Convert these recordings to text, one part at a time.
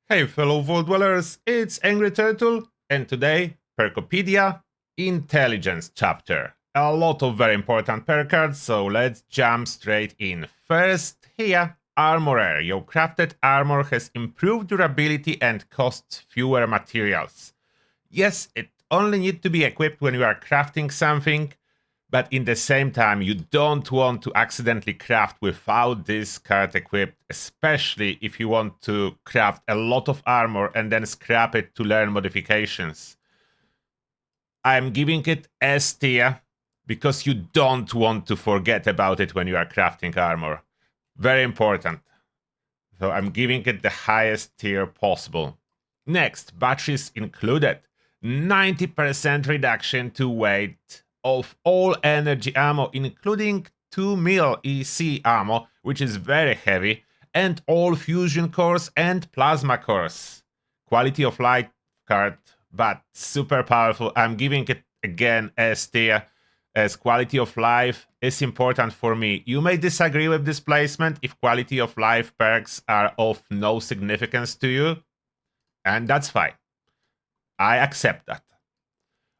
Hey fellow Vault Dwellers, it's Angry Turtle, and today, Perkopedia, Intelligence chapter. A lot of very important pair cards, so let's jump straight in. First, here, Armorer. Your crafted armor has improved durability and costs fewer materials. Yes, it only needs to be equipped when you are crafting something, but in the same time, you don't want to accidentally craft without this card equipped, especially if you want to craft a lot of armor and then scrap it to learn modifications. I'm giving it S tier because you don't want to forget about it when you are crafting armor. Very important. So I'm giving it the highest tier possible. Next, batteries included. 90% reduction to weight of all energy ammo, including 2 mil EC ammo, which is very heavy, and all fusion cores and plasma cores. Quality of life card, but super powerful. I'm giving it again S tier, as quality of life is important for me. You may disagree with this placement if quality of life perks are of no significance to you, and that's fine. I accept that.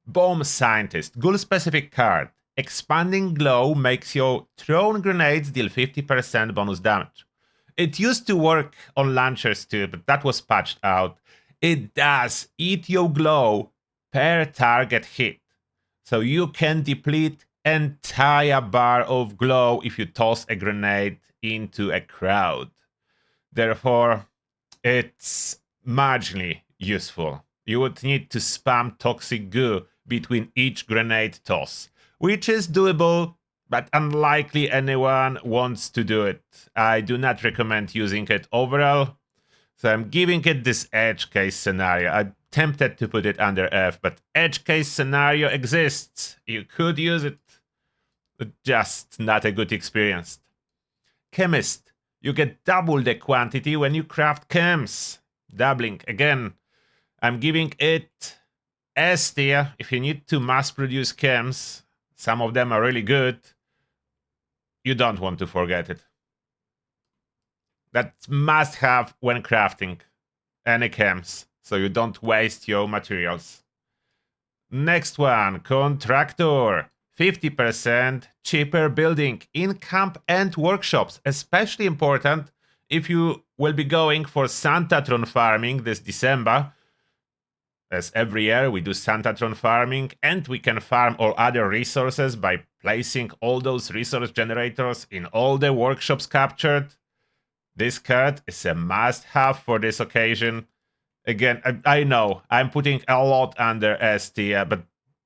Bomb Scientist, ghoul specific card. Expanding glow makes your thrown grenades deal 50% bonus damage. It used to work on launchers too, but that was patched out. It does eat your glow per target hit. So you can deplete entire bar of glow if you toss a grenade into a crowd. Therefore, it's marginally useful. You would need to spam toxic goo between each grenade toss, which is doable, but unlikely anyone wants to do it. I do not recommend using it overall, so I'm giving it this edge case scenario. I'm tempted to put it under F, but edge case scenario exists. You could use it, but just not a good experience. Chemist. You get double the quantity when you craft chems. Doubling again. I'm giving it S tier. If you need to mass produce chems, some of them are really good. You don't want to forget it. That must have when crafting any chems, so you don't waste your materials. Next one, Contractor. 50% cheaper building in camp and workshops, especially important if you will be going for Santatron farming this December. As every year we do Santatron farming, and we can farm all other resources by placing all those resource generators in all the workshops captured. This card is a must-have for this occasion. Again, I know I'm putting a lot under S tier, but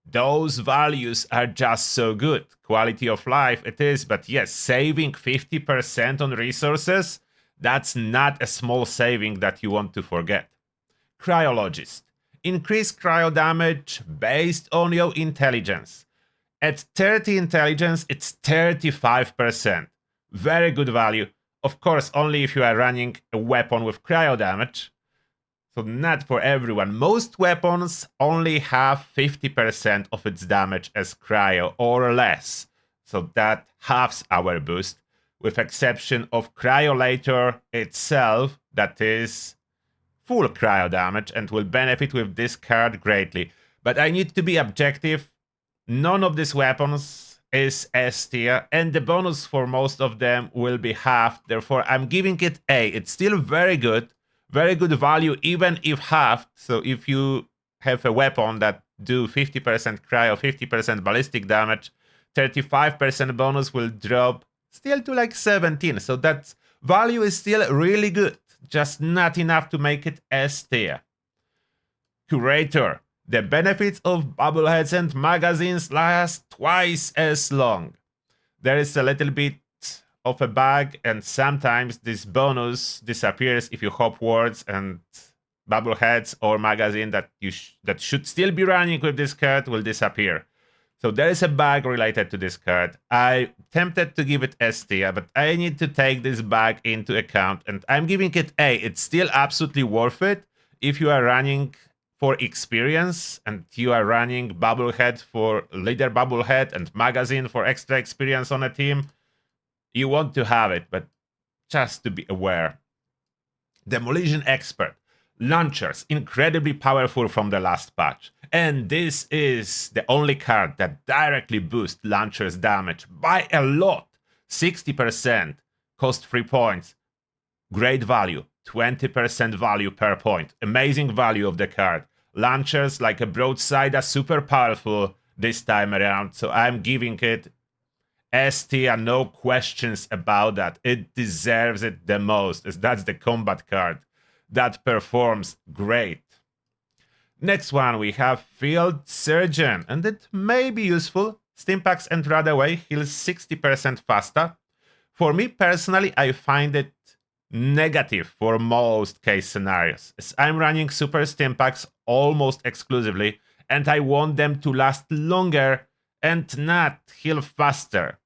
those values are just so good. Quality of life it is, but yes, saving 50% on resources, that's not a small saving that you want to forget. Cryologist. Increase cryo damage based on your intelligence. At 30 intelligence, it's 35%. Very good value. Of course, only if you are running a weapon with cryo damage. So not for everyone. Most weapons only have 50% of its damage as cryo or less. So that halves our boost, with exception of Cryolator itself, that is full cryo damage and will benefit with this card greatly. But I need to be objective. None of these weapons is S tier, and the bonus for most of them will be halved. Therefore, I'm giving it A. It's still very good value, even if halved. So if you have a weapon that do 50% cryo, 50% ballistic damage, 35% bonus will drop still to like 17. So that value is still really good, just not enough to make it S tier. Curator. The benefits of bubbleheads and magazines last twice as long. There is a little bit of a bug, and sometimes this bonus disappears if you hop words, and bubbleheads or magazine that that should still be running with this card will disappear. So there is a bug related to this card. I'm tempted to give it S tier, but I need to take this bug into account, and I'm giving it A. It's still absolutely worth it if you are running for experience and you are running bubblehead for leader bubblehead and magazine for extra experience on a team. You want to have it, but just to be aware. Demolition Expert. Launchers, incredibly powerful from the last patch. And this is the only card that directly boosts launchers damage by a lot. 60%, cost 3 points. Great value, 20% value per point. Amazing value of the card. Launchers like a broadside are super powerful this time around, so I'm giving it S tier, no questions about that. It deserves it the most, as that's the combat card that performs great. Next one, we have Field Surgeon, and it may be useful. Stimpaks and Radaway heals 60% faster. For me personally, I find it negative for most case scenarios, as I'm running Super Stimpaks almost exclusively, and I want them to last longer and not heal faster.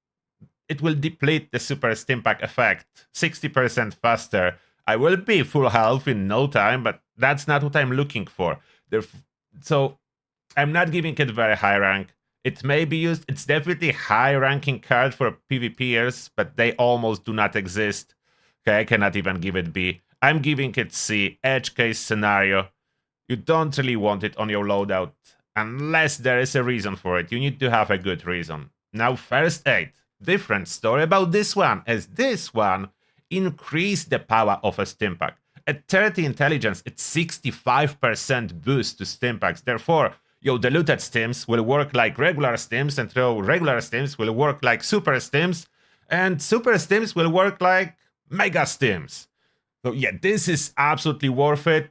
It will deplete the Super Stimpak effect 60% faster. I will be full health in no time, but that's not what I'm looking for. So I'm not giving it very high rank. It may be used. It's definitely high ranking card for PvPers, but they almost do not exist. Okay, I cannot even give it B. I'm giving it C. Edge case scenario. You don't really want it on your loadout unless there is a reason for it. You need to have a good reason. Now, first aid. Different story about this one, as this one increased the power of a Stimpak. At 30 intelligence, it's 65% boost to Stimpaks. Therefore, your diluted stims will work like regular stims, and your regular stims will work like super stims, and super stims will work like mega stims. So yeah, this is absolutely worth it.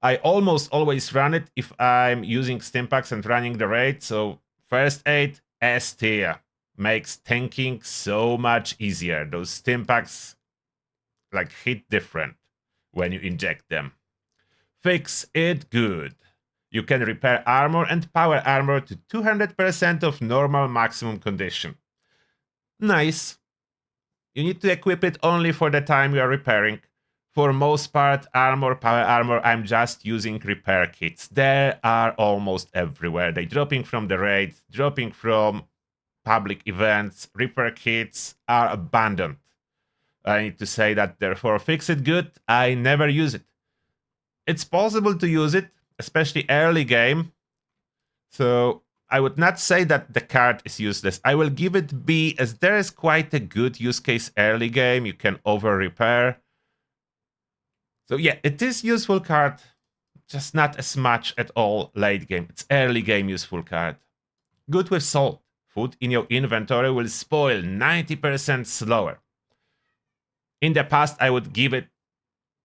I almost always run it if I'm using Stimpaks and running the raid, so first aid, S tier. Makes tanking so much easier. Those Stimpaks like hit different when you inject them. Fix it good. You can repair armor and power armor to 200% of normal maximum condition. Nice. You need to equip it only for the time you are repairing. For most part, armor, power armor, I'm just using repair kits. They are almost everywhere. They're dropping from the raid, dropping from public events. Repair kits are abundant. I need to say that, therefore, fix it good. I never use it. It's possible to use it, especially early game. So I would not say that the card is useless. I will give it B, as there is quite a good use case early game. You can over repair. So yeah, it is useful card, just not as much at all late game. It's early game useful card. Good with salt. Food in your inventory will spoil 90% slower. In the past, I would give it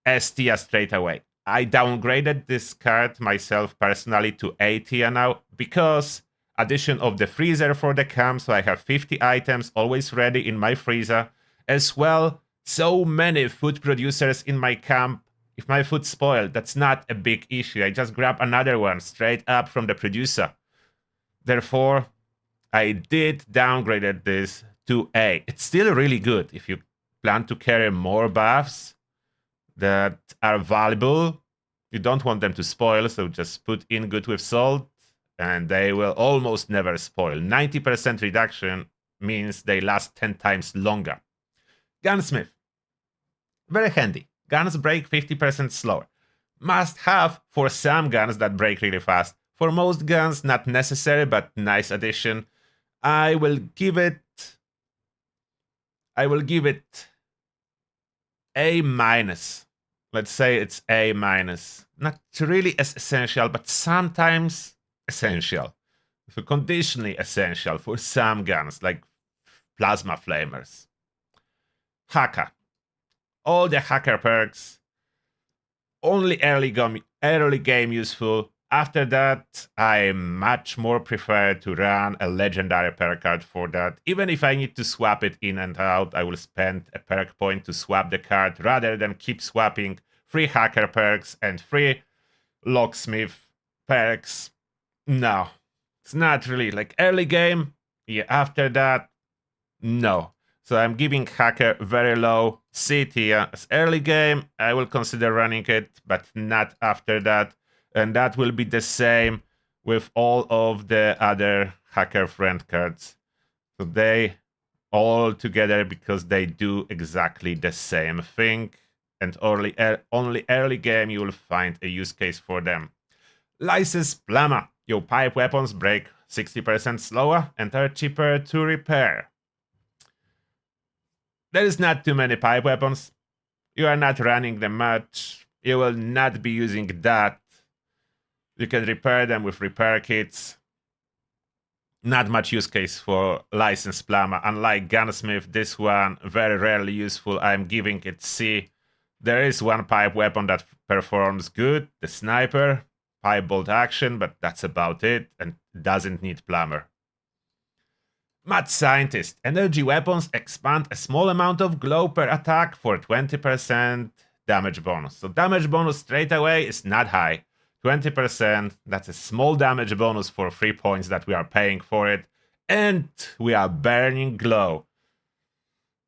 S tier straight away. I downgraded this card myself personally to A tier now because addition of the freezer for the camp, so I have 50 items always ready in my freezer. As well, so many food producers in my camp. If my food spoiled, that's not a big issue. I just grab another one straight up from the producer. Therefore, I did downgrade this to A. It's still really good if you plan to carry more buffs that are valuable. You don't want them to spoil, so just put in good with salt, and they will almost never spoil. 90% reduction means they last 10 times longer. Gunsmith. Very handy. Guns break 50% slower. Must have for some guns that break really fast. For most guns, not necessary, but nice addition. I will give it A minus. Let's say it's A minus. Not really as essential, but sometimes essential. So conditionally essential for some guns, like plasma flamers. Hacker. All the hacker perks. Only early game useful. After that, I much more prefer to run a legendary perk card for that. Even if I need to swap it in and out, I will spend a perk point to swap the card rather than keep swapping free hacker perks and free locksmith perks. No, it's not really like early game. Yeah, after that, no. So I'm giving hacker very low C tier. As early game, I will consider running it, but not after that. And that will be the same with all of the other hacker friend cards. So they all together, because they do exactly the same thing. and only early game you will find a use case for them. License Plama. Your pipe weapons break 60% slower and are cheaper to repair. There is not too many pipe weapons. You are not running them much. You will not be using that. You can repair them with repair kits. Not much use case for License Plama. Unlike Gunsmith, this one very rarely useful. I'm giving it C. There is one pipe weapon that performs good, the Sniper, pipe bolt action, but that's about it and doesn't need Plumber. Mad Scientist. Energy weapons expand a small amount of glow per attack for 20% damage bonus. So damage bonus straight away is not high. 20%, that's a small damage bonus for 3 points that we are paying for it. And we are burning glow.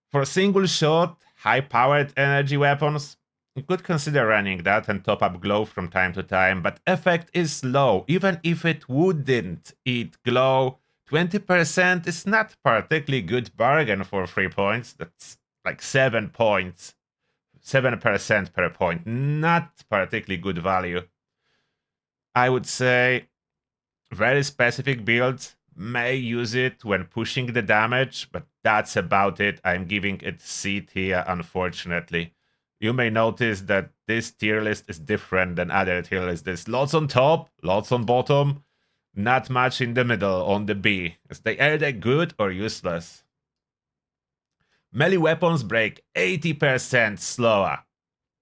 For a single shot, high-powered energy weapons, you could consider running that and top up glow from time to time, but effect is low. Even if it wouldn't eat glow, 20% is not particularly good bargain for 3 points. That's like 7 points. 7% per point. Not particularly good value. I would say very specific builds may use it when pushing the damage, but that's about it. I'm giving it C tier, unfortunately. You may notice that this tier list is different than other tier lists. There's lots on top, lots on bottom, not much in the middle on the B. Is they either good or useless. Melee weapons break 80% slower.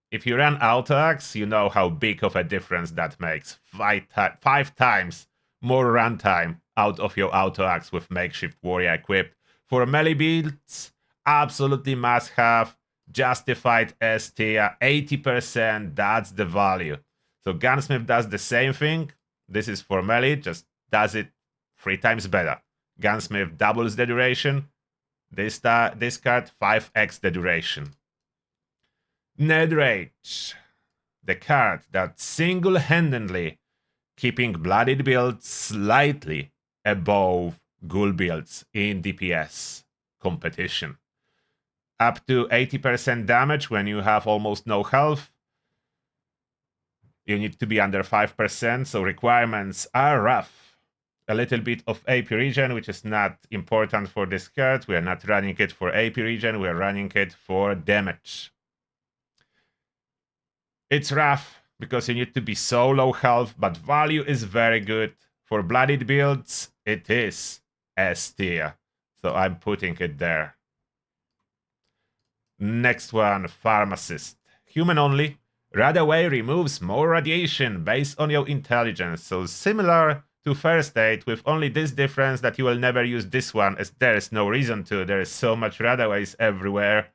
If you run auto-axe, you know how big of a difference that makes. 5 times more runtime out of your auto-axe with makeshift warrior equipped. For melee builds, absolutely must have. Justified S tier, 80%, that's the value. So Gunsmith does the same thing. This is for melee, just does it 3 times better. Gunsmith doubles the duration. This card 5x the duration. Ned Rage, the card that single-handedly keeping bloodied builds slightly above ghoul builds in DPS competition. Up to 80% damage when you have almost no health. You need to be under 5%, so requirements are rough. A little bit of AP regen, which is not important for this card. We are not running it for AP regen, we are running it for damage. It's rough because you need to be so low health, but value is very good. For bloodied builds, it is S tier, so I'm putting it there. Next one, Pharmacist. Human only. Radaway removes more radiation based on your intelligence. So similar to First Aid, with only this difference that you will never use this one, as there is no reason to. There is so much Radaways everywhere.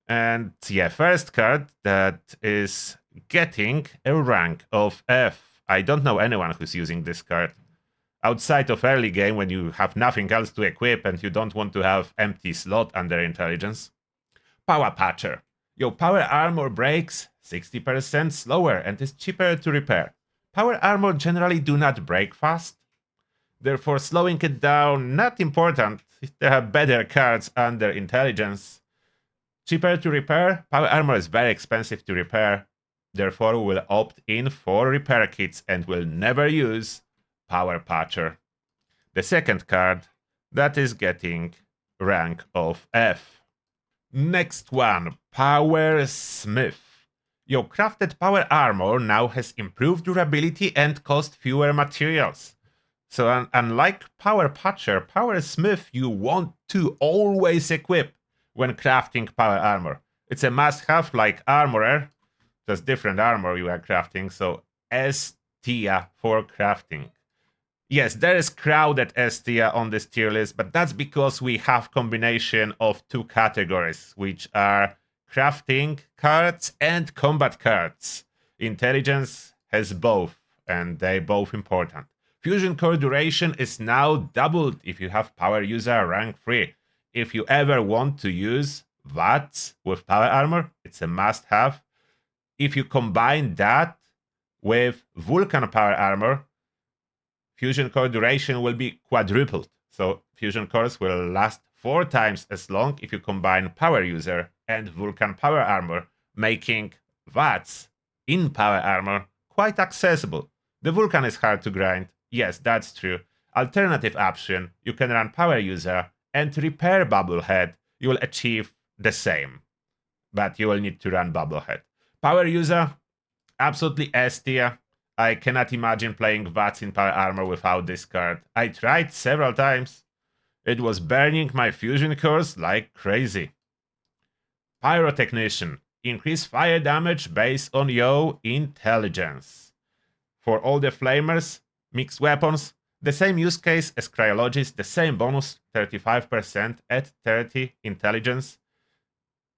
And yeah, first card that is getting a rank of F. I don't know anyone who's using this card. Outside of early game, when you have nothing else to equip and you don't want to have empty slot under intelligence. Power Patcher. Your power armor breaks 60% slower and is cheaper to repair. Power armor generally do not break fast. Therefore, slowing it down, not important. There are better cards under intelligence. Cheaper to repair. Power armor is very expensive to repair. Therefore, we will opt in for repair kits and will never use Power Patcher. The second card that is getting rank of F. Next one, Power Smith. Your crafted power armor now has improved durability and cost fewer materials. So unlike Power Patcher, Power Smith you want to always equip when crafting power armor. It's a must-have like Armorer, just different armor you are crafting, so S tier for crafting. Yes, there is crowded S tier on this tier list, but that's because we have combination of 2 categories, which are crafting cards and combat cards. Intelligence has both, and they're both important. Fusion core duration is now doubled if you have power user rank 3. If you ever want to use VATS with power armor, it's a must-have. If you combine that with Vulcan power armor, fusion core duration will be quadrupled. So fusion cores will last 4 times as long if you combine power user and Vulcan power armor making VATS in power armor quite accessible. The Vulcan is hard to grind, yes, that's true. Alternative option, you can run Power User and repair Bubblehead. You will achieve the same, but you will need to run Bubblehead. Power User, absolutely S tier. I cannot imagine playing VATS in power armor without this card. I tried several times. It was burning my fusion cores like crazy. Pyro-Technician. Increase fire damage based on your intelligence. For all the flamers, mixed weapons, the same use case as Cryologist, the same bonus, 35% at 30 intelligence.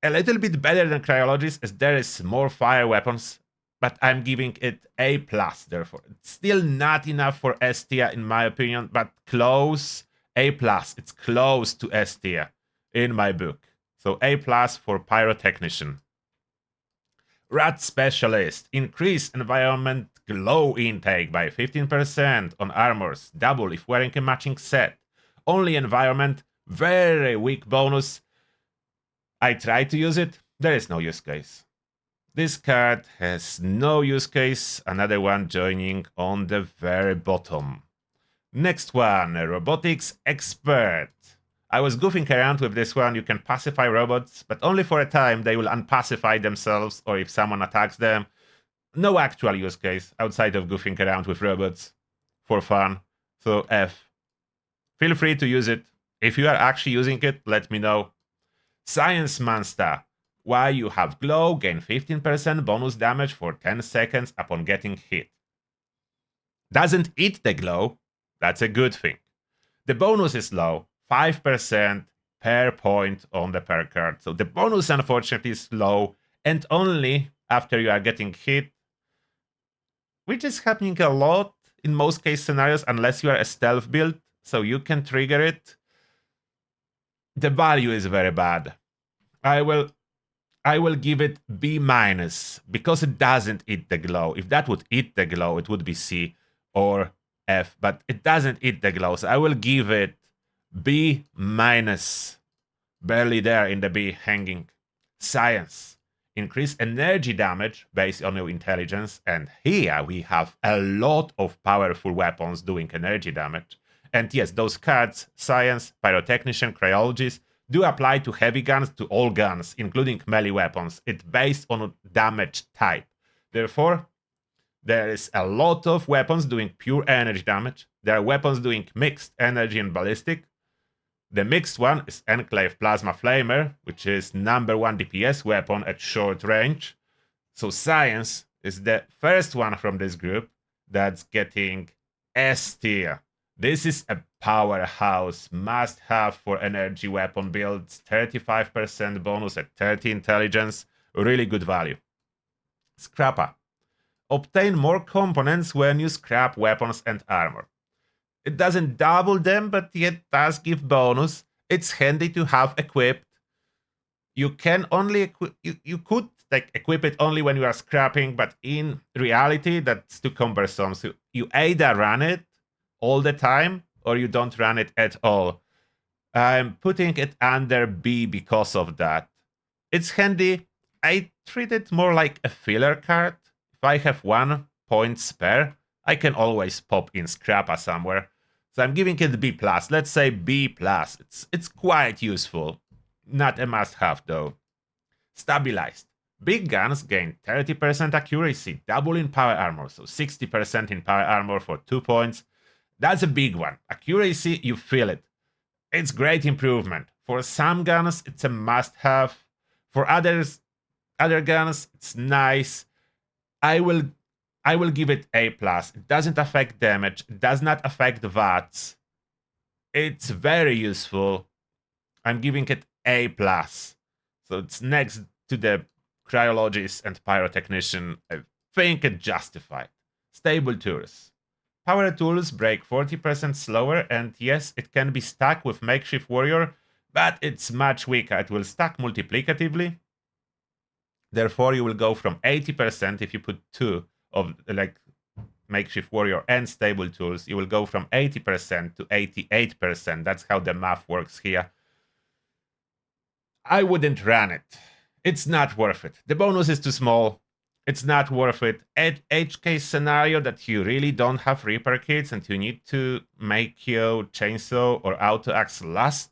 A little bit better than Cryologist as there is more fire weapons, but I'm giving it A+, therefore. It's still not enough for S tier in my opinion, but close, A+. It's close to S tier in my book. So A+ for Pyro-Technician. Rat Specialist. Increase environment glow intake by 15% on armors, double if wearing a matching set. Only environment, very weak bonus. I tried to use it, there is no use case. This card has no use case, another one joining on the very bottom. Next one, Robotics Expert. I was goofing around with this one. You can pacify robots, but only for a time. They will unpacify themselves or if someone attacks them. No actual use case outside of goofing around with robots for fun. So F. Feel free to use it. If you are actually using it, let me know. Science Monster. While you have glow, gain 15% bonus damage for 10 seconds upon getting hit. Doesn't eat the glow. That's a good thing. The bonus is low. 5% per point on the per card. So the bonus, unfortunately, is low, and only after you are getting hit, which is happening a lot in most case scenarios, unless you are a stealth build, so you can trigger it. The value is very bad. I will give it B- because it doesn't eat the glow. If that would eat the glow, it would be C or F, but it doesn't eat the glow, so I will give it B-, barely there in the B, hanging. Science. Increase energy damage based on your intelligence, and here we have a lot of powerful weapons doing energy damage. And yes, those cards, Science, Pyro-Technician, Cryologist, do apply to heavy guns, to all guns, including melee weapons. It's based on damage type. Therefore, there is a lot of weapons doing pure energy damage. There are weapons doing mixed energy and ballistic. The mixed one is Enclave Plasma Flamer, which is #1 DPS weapon at short range. So Science is the first one from this group that's getting S tier. This is a powerhouse, must have for energy weapon builds, 35% bonus at 30 intelligence, really good value. Scrapper. Obtain more components when you scrap weapons and armor. It doesn't double them, but it does give bonus. It's handy to have equipped. You can only you could like equip it only when you are scrapping, but in reality that's too cumbersome. So you either run it all the time or you don't run it at all. I'm putting it under B because of that. It's handy. I treat it more like a filler card. If I have 1 point spare, I can always pop in Scrapper somewhere. So I'm giving it B+. Let's say B+. It's quite useful. Not a must-have though. Stabilized. Big guns gain 30% accuracy, double in power armor, so 60% in power armor for 2 points. That's a big one. Accuracy, you feel it. It's great improvement. For some guns, it's a must-have. For other guns, it's nice. I will give it A+. It doesn't affect damage. It does not affect VATS. It's very useful. I'm giving it A+. So it's next to the Cryologist and Pyro-Technician. I think it justified. Stable tools. Power tools break 40% slower, and yes, it can be stacked with Makeshift Warrior, but it's much weaker. It will stack multiplicatively. Therefore, you will go from 80% if you put 2 of like Makeshift Warrior and stable tools. You will go from 80% to 88%. That's how the math works here. I wouldn't run it. It's not worth it. The bonus is too small. It's not worth it. Edge case scenario that you really don't have repair kits and you need to make your chainsaw or auto axe last,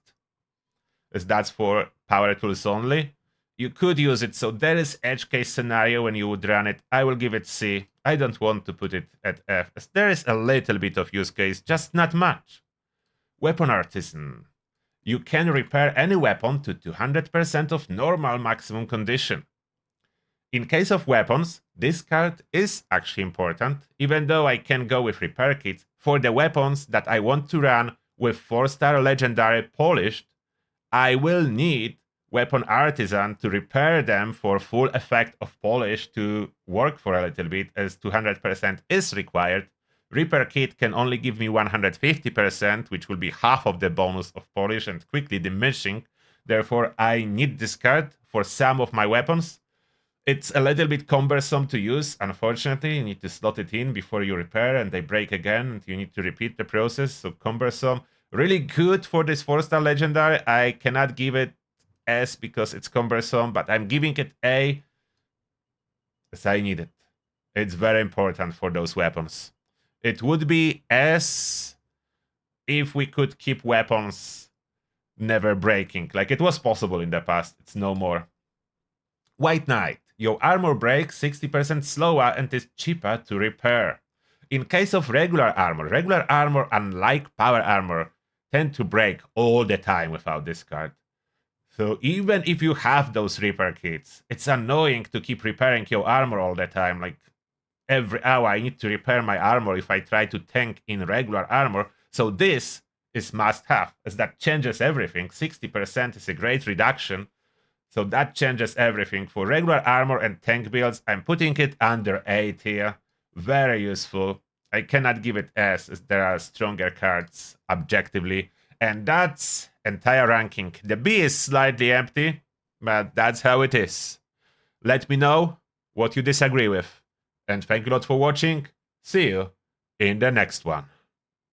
as that's for power tools only. You could use it, so there is edge case scenario when you would run it. I will give it C. I don't want to put it at F, as there is a little bit of use case, just not much. Weapon Artisan. You can repair any weapon to 200% of normal maximum condition. In case of weapons, this card is actually important, even though I can go with repair kits. For the weapons that I want to run with 4-star legendary polished, I will need Weapon Artisan to repair them for full effect of polish to work for a little bit, as 200% is required. Repair kit can only give me 150%, which will be half of the bonus of polish and quickly diminishing. Therefore, I need this card for some of my weapons. It's a little bit cumbersome to use, unfortunately. You need to slot it in before you repair, and they break again, and you need to repeat the process, so cumbersome. Really good for this 4-star legendary. I cannot give it S because it's cumbersome, but I'm giving it A as I need it. It's very important for those weapons. It would be S if we could keep weapons never breaking, like it was possible in the past. It's no more. White Knight. Your armor breaks 60% slower and is cheaper to repair. In case of regular armor, unlike power armor, tend to break all the time without this card. So even if you have those repair kits, it's annoying to keep repairing your armor all the time. Like every hour I need to repair my armor if I try to tank in regular armor. So this is must have, as that changes everything. 60% is a great reduction. So that changes everything. For regular armor and tank builds, I'm putting it under A tier. Very useful. I cannot give it S, as there are stronger cards objectively. And that's entire ranking. The B is slightly empty, but that's how it is. Let me know what you disagree with. And thank you a lot for watching. See you in the next one.